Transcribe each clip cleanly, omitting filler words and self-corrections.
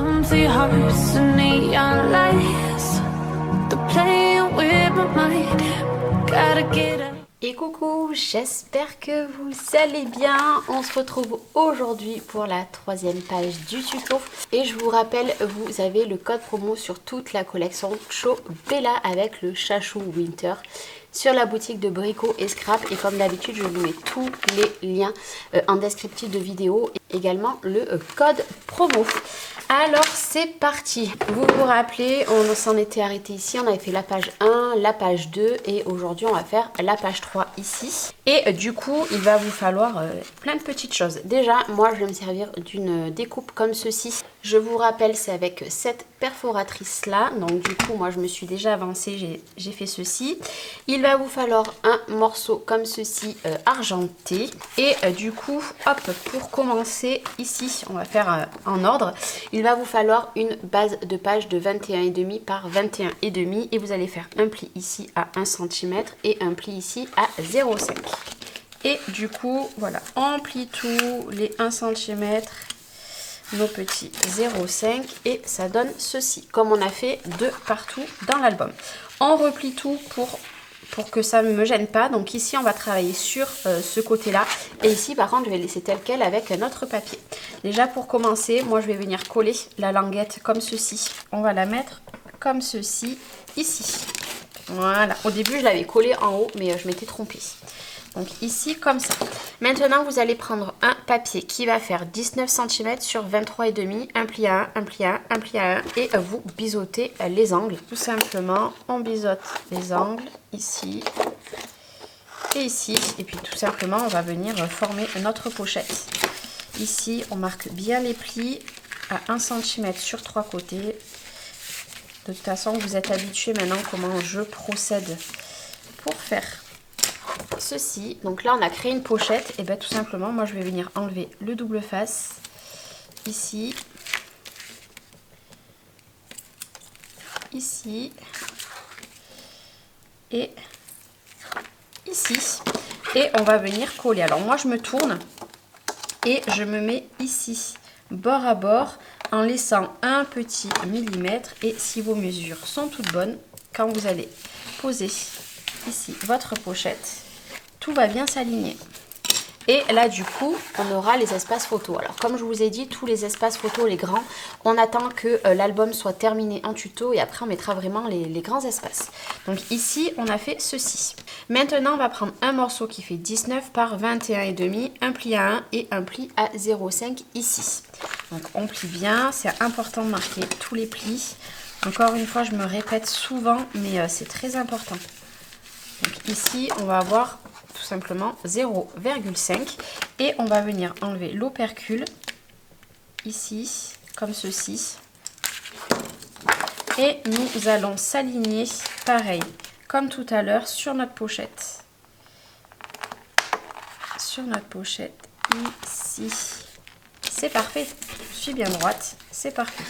empty hearts and neon lights. They're playing with my mind. Gotta get up. Et coucou, j'espère que vous allez bien. On se retrouve aujourd'hui pour la 3e page du tuto. Et je vous rappelle, vous avez le code promo sur toute la collection Cho Bella avec le Chachou Winter sur la boutique de Brico et Scrap. Et comme d'habitude, je vous mets tous les liens en descriptif de vidéo. Et également le code promo. Alors c'est parti. Vous vous rappelez, on s'en était arrêté ici. On avait fait la page 1, la page 2 et aujourd'hui on va faire la page 3 ici. Et du coup, il va vous falloir plein de petites choses. Déjà, moi je vais me servir d'une découpe comme ceci. Je vous rappelle, c'est avec cette perforatrice là. Donc du coup, moi je me suis déjà avancée, j'ai fait ceci. Il va vous falloir un morceau comme ceci argenté. Et du coup, hop, pour commencer ici, on va faire en ordre. Il va vous falloir une base de page de 21,5 par 21,5 et vous allez faire un pli ici à 1 cm et un pli ici à 0,5. Et du coup, voilà, on plie tous les 1 cm, nos petits 0,5 et ça donne ceci, comme on a fait de partout dans l'album. On replie tout pour que ça ne me gêne pas. Donc ici, on va travailler sur ce côté-là. Et ici, par contre, je vais laisser tel quel avec notre papier. Déjà, pour commencer, moi, je vais venir coller la languette comme ceci. On va la mettre comme ceci, ici. Voilà. Au début, je l'avais collée en haut, mais je m'étais trompée. Donc ici, comme ça. Maintenant, vous allez prendre un papier qui va faire 19 cm sur 23,5, un pli à 1, un pli à 1, un pli à 1, et vous biseautez les angles. Tout simplement, on biseaute les angles, ici et ici. Et puis tout simplement, on va venir former notre pochette. Ici, on marque bien les plis à 1 cm sur 3 côtés. De toute façon, vous êtes habitués maintenant comment je procède pour faire ceci. Donc là on a créé une pochette et bien tout simplement moi je vais venir enlever le double face ici, ici et ici et on va venir coller. Alors moi je me tourne et je me mets ici bord à bord en laissant un petit millimètre et si vos mesures sont toutes bonnes, quand vous allez poser ici votre pochette, tout va bien s'aligner. Et là du coup on aura les espaces photos. Alors comme je vous ai dit, tous les espaces photos, les grands, on attend que l'album soit terminé en tuto et après on mettra vraiment les grands espaces. Donc ici on a fait ceci. Maintenant on va prendre un morceau qui fait 19 par 21,5, un pli à 1 et un pli à 0,5 ici. Donc on plie bien, c'est important de marquer tous les plis. Encore une fois je me répète souvent mais c'est très important. Donc ici on va avoir tout simplement 0,5 et on va venir enlever l'opercule ici comme ceci et nous allons s'aligner pareil comme tout à l'heure sur notre pochette, ici. C'est parfait, je suis bien droite, c'est parfait.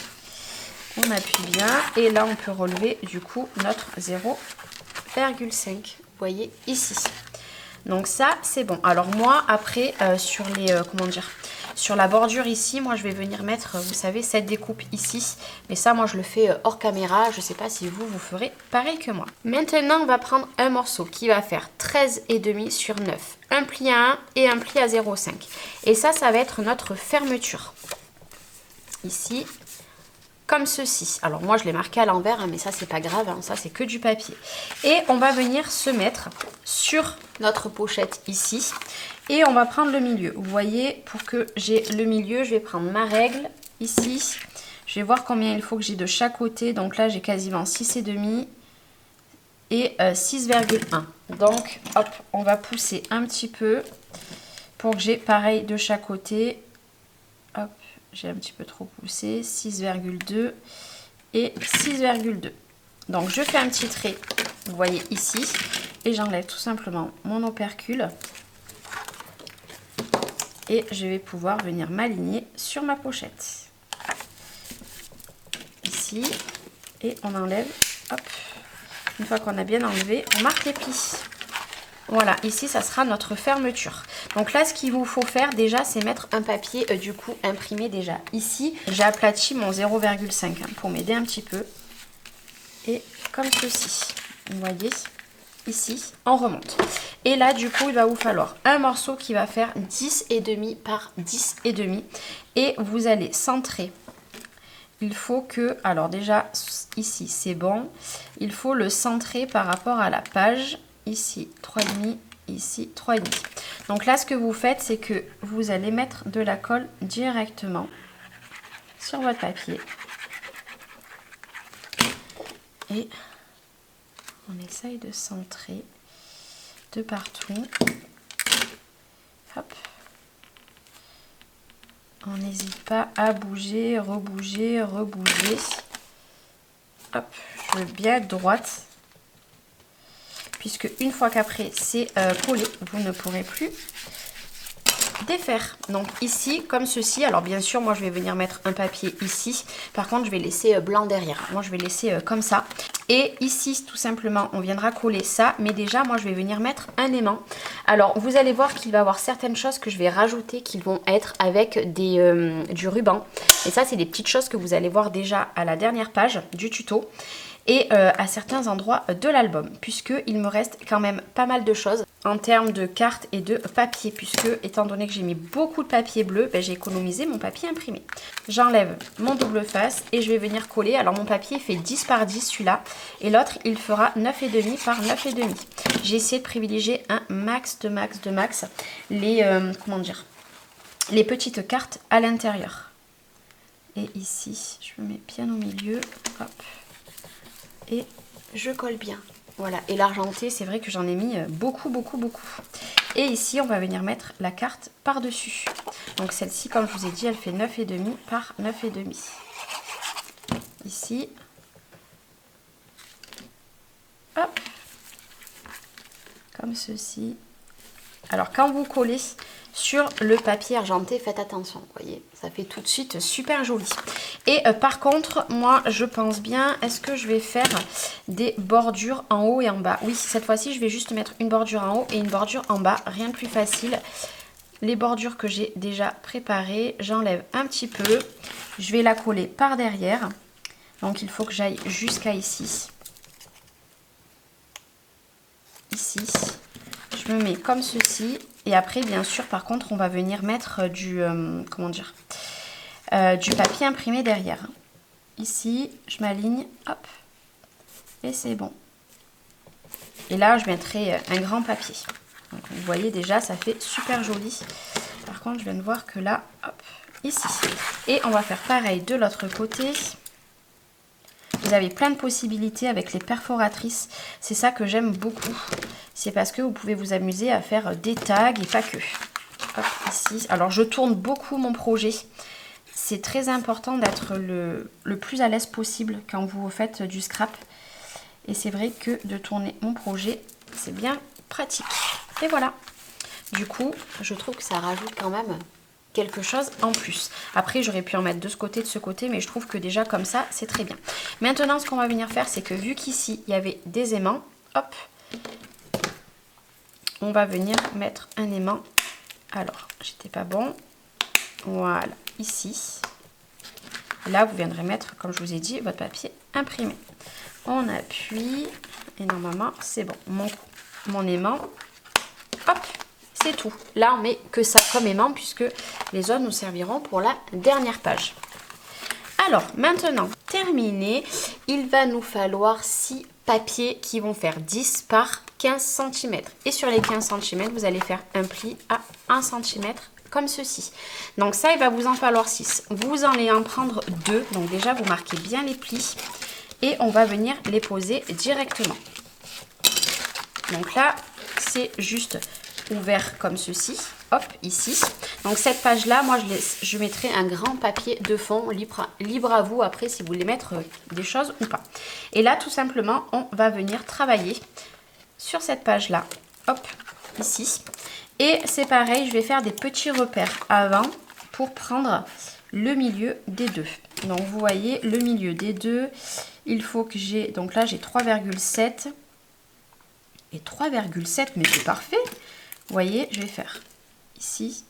On appuie bien et là on peut relever du coup notre 0,5, vous voyez ici. Donc ça c'est bon. Alors moi après sur les sur la bordure ici, moi je vais venir mettre, vous savez, cette découpe ici. Mais ça moi je le fais hors caméra. Je sais pas si vous ferez pareil que moi. Maintenant on va prendre un morceau qui va faire 13,5 sur 9. Un pli à 1 et un pli à 0,5. Et ça va être notre fermeture. Ici. Comme ceci. Alors moi je l'ai marqué à l'envers, hein, mais ça c'est pas grave, hein, ça c'est que du papier. Et on va venir se mettre sur notre pochette ici. Et on va prendre le milieu. Vous voyez, pour que j'ai le milieu, je vais prendre ma règle ici. Je vais voir combien il faut que j'ai de chaque côté. Donc là j'ai quasiment 6,5 et 6,1. Donc hop, on va pousser un petit peu pour que j'ai pareil de chaque côté. Hop. J'ai un petit peu trop poussé, 6,2 et 6,2. Donc je fais un petit trait, vous voyez ici, et j'enlève tout simplement mon opercule. Et je vais pouvoir venir m'aligner sur ma pochette. Ici, et on enlève, hop. Une fois qu'on a bien enlevé, on marque les plis. Voilà, ici ça sera notre fermeture. Donc là, ce qu'il vous faut faire déjà, c'est mettre un papier du coup imprimé déjà. Ici, j'ai aplati mon 0,5 pour m'aider un petit peu. Et comme ceci, vous voyez, ici, on remonte. Et là, du coup, il va vous falloir un morceau qui va faire 10,5 par 10,5. Et vous allez centrer. Il faut que, alors déjà, ici, c'est bon. Il faut le centrer par rapport à la page. Ici, 3,5. Ici, 3,5. Donc là, ce que vous faites, c'est que vous allez mettre de la colle directement sur votre papier. Et on essaye de centrer de partout. Hop. On n'hésite pas à bouger, rebouger, rebouger. Hop, je veux bien être droite. Puisque une fois qu'après c'est collé, vous ne pourrez plus défaire. Donc ici, comme ceci, alors bien sûr, moi je vais venir mettre un papier ici. Par contre, je vais laisser blanc derrière. Moi, je vais laisser comme ça. Et ici, tout simplement, on viendra coller ça. Mais déjà, moi, je vais venir mettre un aimant. Alors, vous allez voir qu'il va y avoir certaines choses que je vais rajouter qui vont être avec du ruban. Et ça, c'est des petites choses que vous allez voir déjà à la dernière page du tuto. Et à certains endroits de l'album, puisqu'il me reste quand même pas mal de choses en termes de cartes et de papier, puisque étant donné que j'ai mis beaucoup de papier bleu, ben, j'ai économisé mon papier imprimé. J'enlève mon double face et je vais venir coller. Alors mon papier fait 10 par 10 celui-là, et l'autre il fera 9,5 par 9,5. J'ai essayé de privilégier un max de max les, comment dire, les petites cartes à l'intérieur. Et ici, je me mets bien au milieu, hop. Et je colle bien. Voilà, et l'argenté, c'est vrai que j'en ai mis beaucoup. Et ici, on va venir mettre la carte par-dessus. Donc celle-ci, comme je vous ai dit, elle fait 9,5 par 9,5. Ici. Hop. Comme ceci. Alors, quand vous collez sur le papier argenté, faites attention, vous voyez, ça fait tout de suite super joli. Et par contre, moi, je pense bien, est-ce que je vais faire des bordures en haut et en bas? Oui, cette fois-ci, je vais juste mettre une bordure en haut et une bordure en bas, rien de plus facile. Les bordures que j'ai déjà préparées, j'enlève un petit peu. Je vais la coller par derrière. Donc, il faut que j'aille jusqu'à ici. Ici. Je me mets comme ceci. Et après, bien sûr, par contre, on va venir mettre du papier imprimé derrière. Ici, je m'aligne, hop, et c'est bon. Et là, je mettrai un grand papier. Donc, vous voyez déjà, ça fait super joli. Par contre, je viens de voir que là, hop, ici. Et on va faire pareil de l'autre côté. Vous avez plein de possibilités avec les perforatrices. C'est ça que j'aime beaucoup. C'est parce que vous pouvez vous amuser à faire des tags et pas que. Hop, ici. Alors, je tourne beaucoup mon projet. C'est très important d'être le plus à l'aise possible quand vous faites du scrap. Et c'est vrai que de tourner mon projet, c'est bien pratique. Et voilà. Du coup, je trouve que ça rajoute quand même quelque chose en plus. Après, j'aurais pu en mettre de ce côté, mais je trouve que déjà comme ça, c'est très bien. Maintenant, ce qu'on va venir faire, c'est que vu qu'ici, il y avait des aimants, hop, on va venir mettre un aimant. Alors, j'étais pas bon. Voilà, ici. Là, vous viendrez mettre, comme je vous ai dit, votre papier imprimé. On appuie et normalement, c'est bon. Mon aimant, hop, c'est tout. Là, on met que ça comme aimant puisque les autres nous serviront pour la dernière page. Alors, maintenant, terminé, il va nous falloir 6 papiers qui vont faire 10 par 15 cm. Et sur les 15 cm, vous allez faire un pli à 1 cm comme ceci. Donc ça, il va vous en falloir 6. Vous allez en prendre 2. Donc déjà, vous marquez bien les plis. Et on va venir les poser directement. Donc là, c'est juste ouvert comme ceci. Hop, ici. Donc cette page-là, moi, je mettrai un grand papier de fond, libre à vous après si vous voulez mettre des choses ou pas. Et là, tout simplement, on va venir travailler sur cette page-là. Hop, ici. Et c'est pareil, je vais faire des petits repères avant pour prendre le milieu des deux. Donc vous voyez, le milieu des deux, il faut que j'ai... Donc là, j'ai 3,7. Et 3,7, mais c'est parfait. Vous voyez, je vais faire ici,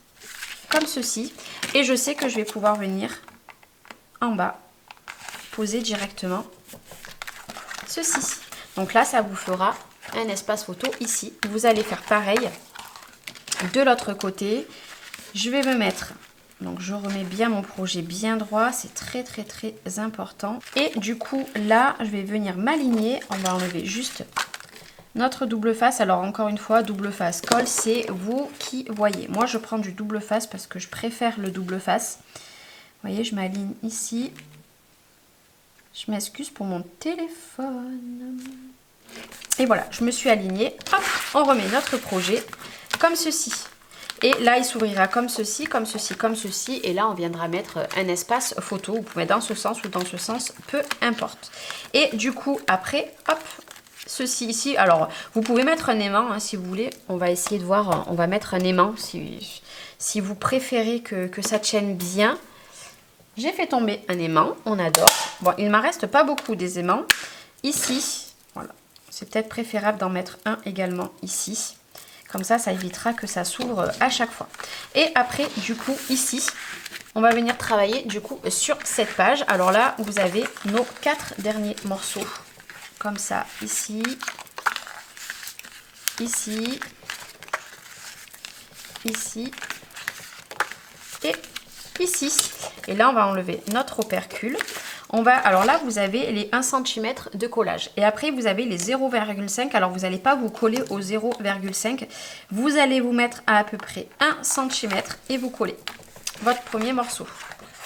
comme ceci. Et je sais que je vais pouvoir venir en bas, poser directement ceci. Donc là, ça vous fera un espace photo ici. Vous allez faire pareil de l'autre côté. Je vais me mettre, donc je remets bien mon projet bien droit, c'est très très très important. Et du coup, là, je vais venir m'aligner. On va enlever juste notre double face. Alors encore une fois, double face colle, c'est vous qui voyez. Moi, je prends du double face parce que je préfère le double face. Vous voyez, je m'aligne ici. Je m'excuse pour mon téléphone. Et voilà, je me suis alignée. Hop, on remet notre projet comme ceci. Et là, il s'ouvrira comme ceci, comme ceci, comme ceci. Et là, on viendra mettre un espace photo. Vous pouvez dans ce sens ou dans ce sens, peu importe. Et du coup, après, hop, ceci ici. Alors, vous pouvez mettre un aimant hein, si vous voulez. On va essayer de voir. On va mettre un aimant si vous préférez que ça tienne bien. J'ai fait tomber un aimant. On adore. Bon, il ne m'en reste pas beaucoup des aimants. Ici, voilà. C'est peut-être préférable d'en mettre un également ici. Comme ça, ça évitera que ça s'ouvre à chaque fois. Et après, du coup, ici, on va venir travailler du coup sur cette page. Alors là, vous avez nos 4 derniers morceaux. Comme ça, ici, ici, ici et ici. Et là, on va enlever notre opercule. Alors là, vous avez les 1 cm de collage. Et après, vous avez les 0,5. Alors, vous n'allez pas vous coller au 0,5. Vous allez vous mettre à peu près 1 cm et vous collez votre premier morceau.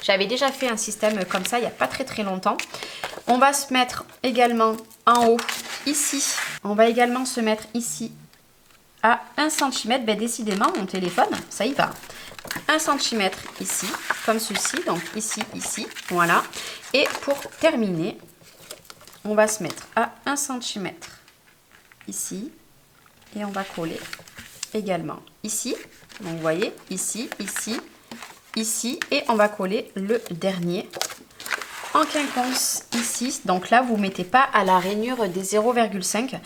J'avais déjà fait un système comme ça il n'y a pas très très longtemps. On va se mettre également en haut, ici. On va également se mettre ici à 1 cm. Ben, décidément, mon téléphone, ça y va. 1 cm ici, comme ceci, donc ici, ici, voilà. Et pour terminer, on va se mettre à 1 cm ici et on va coller également ici. Donc vous voyez, ici, ici, ici et on va coller le dernier en quinconce ici. Donc là, vous ne mettez pas à la rainure des 0,5.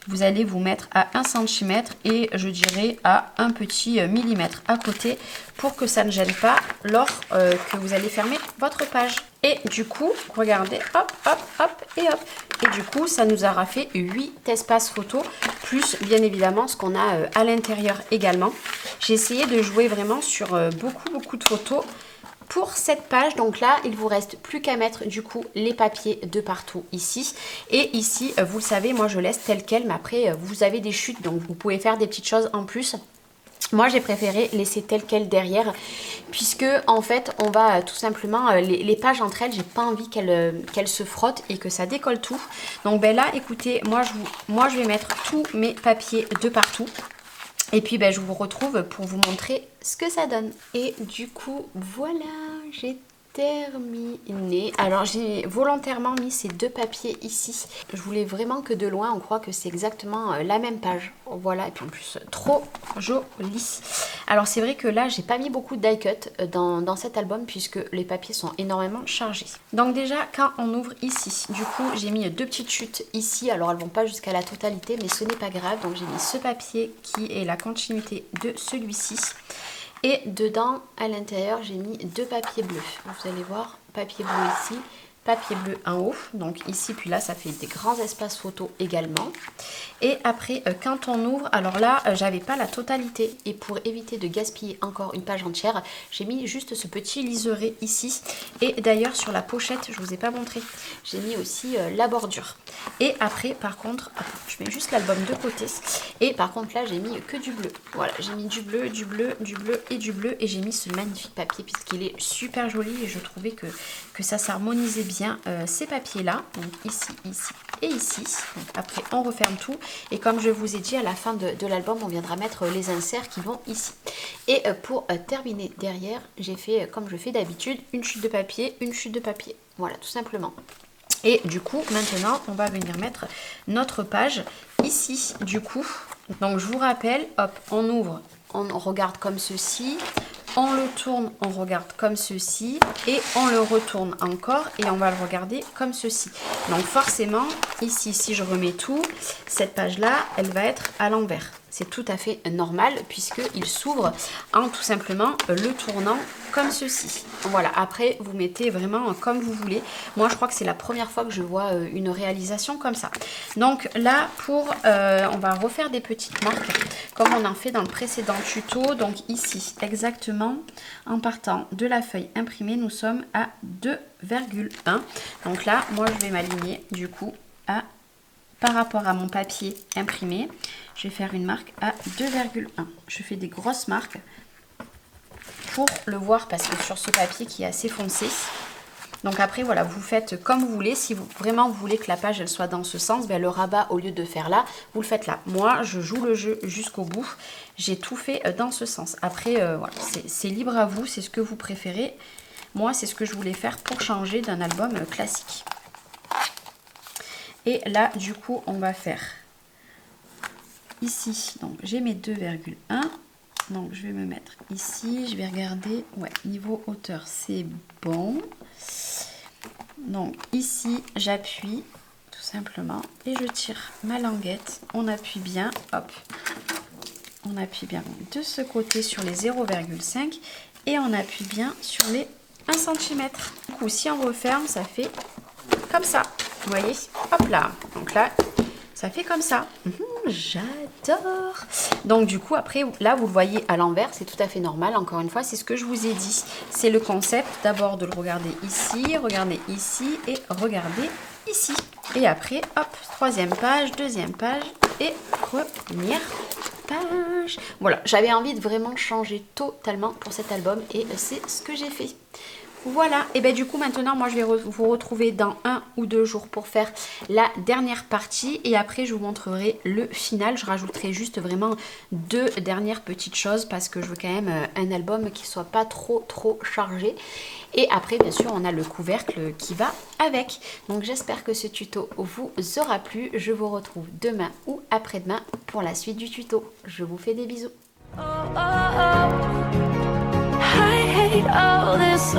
Vous allez vous mettre à 1 cm et je dirais à un petit millimètre à côté pour que ça ne gêne pas lors que vous allez fermer votre page. Et du coup, regardez, hop, hop, hop et hop. Et du coup, ça nous aura fait 8 espaces photos, plus bien évidemment ce qu'on a à l'intérieur également. J'ai essayé de jouer vraiment sur beaucoup de photos pour cette page. Donc là, il vous reste plus qu'à mettre du coup les papiers de partout ici. Et ici, vous le savez, moi je laisse tel quel, mais après vous avez des chutes, donc vous pouvez faire des petites choses en plus. Moi, j'ai préféré laisser tel quel derrière, puisque en fait, on va tout simplement, les pages entre elles, j'ai pas envie qu'elles se frottent et que ça décolle tout. Donc ben là, écoutez, moi je vais mettre tous mes papiers de partout. Et puis ben, je vous retrouve pour vous montrer ce que ça donne. Et du coup, voilà, j'ai terminé. Alors j'ai volontairement mis ces 2 papiers ici. Je voulais vraiment que de loin on croit que c'est exactement la même page. Voilà, et puis en plus trop joli. Alors c'est vrai que là j'ai pas mis beaucoup de die cut dans cet album puisque les papiers sont énormément chargés. Donc déjà quand on ouvre ici, du coup j'ai mis 2 petites chutes ici. Alors elles vont pas jusqu'à la totalité mais ce n'est pas grave. Donc j'ai mis ce papier qui est la continuité de celui-ci. Et dedans, à l'intérieur, j'ai mis 2 papiers bleus. Vous allez voir, papier bleu ici, papier bleu en haut. Donc ici, puis là, ça fait des grands espaces photos également. Et après, quand on ouvre, alors là, j'avais pas la totalité. Et pour éviter de gaspiller encore une page entière, j'ai mis juste ce petit liseré ici. Et d'ailleurs, sur la pochette, je vous ai pas montré, j'ai mis aussi la bordure. Et après, par contre, je mets juste l'album de côté. Et par contre, là, j'ai mis que du bleu. Voilà, j'ai mis du bleu, du bleu, du bleu et du bleu. Et j'ai mis ce magnifique papier puisqu'il est super joli. Et je trouvais que ça s'harmonisait bien ces papiers-là. Donc ici, ici et ici. Donc, après, on referme tout. Et comme je vous ai dit, à la fin de l'album, on viendra mettre les inserts qui vont ici. Et pour terminer derrière, j'ai fait, comme je fais d'habitude, une chute de papier, une chute de papier. Voilà, tout simplement. Et du coup, maintenant, on va venir mettre notre page ici, du coup. Donc, je vous rappelle, hop, on ouvre, on regarde comme ceci. On le tourne, on regarde comme ceci. Et on le retourne encore et on va le regarder comme ceci. Donc, forcément, ici, si je remets tout, cette page-là, elle va être à l'envers. c'est tout à fait normal puisqu'il s'ouvre en tout simplement le tournant comme ceci. Voilà, après vous mettez vraiment comme vous voulez. Moi je crois que c'est la première fois que je vois une réalisation comme ça. Donc là on va refaire des petites marques comme on en fait dans le précédent tuto. Donc ici exactement en partant de la feuille imprimée, nous sommes à 2,1. Donc là moi je vais m'aligner du coup par rapport à mon papier imprimé, je vais faire une marque à 2,1. Je fais des grosses marques pour le voir parce que sur ce papier qui est assez foncé. Donc après voilà, vous faites comme vous voulez. Si vous vraiment vous voulez que la page elle soit dans ce sens, ben, le rabat au lieu de faire là, vous le faites là. Moi je joue le jeu jusqu'au bout. J'ai tout fait dans ce sens. Après voilà, c'est libre à vous, c'est ce que vous préférez. Moi c'est ce que je voulais faire pour changer d'un album classique. Et là, du coup, on va faire ici. Donc, j'ai mes 2,1. Donc, je vais me mettre ici. Je vais regarder. Ouais, niveau hauteur, c'est bon. Donc, ici, j'appuie tout simplement. Et je tire ma languette. On appuie bien. Hop. On appuie bien de ce côté sur les 0,5. Et on appuie bien sur les 1 cm. Du coup, si on referme, ça fait comme ça. Vous voyez, hop là, donc là, ça fait comme ça. J'adore. Donc du coup, après, là, vous le voyez à l'envers, c'est tout à fait normal. Encore une fois, c'est ce que je vous ai dit. C'est le concept d'abord de le regarder ici et regarder ici. Et après, hop, troisième page, deuxième page et première page. Voilà, j'avais envie de vraiment changer totalement pour cet album et c'est ce que j'ai fait. Voilà, et bien du coup maintenant moi je vais vous retrouver dans 1 ou 2 jours pour faire la dernière partie et après je vous montrerai le final. Je rajouterai juste vraiment 2 dernières petites choses parce que je veux quand même un album qui soit pas trop chargé. Et après bien sûr on a le couvercle qui va avec. Donc j'espère que ce tuto vous aura plu. Je vous retrouve demain ou après-demain pour la suite du tuto. Je vous fais des bisous. I hate all this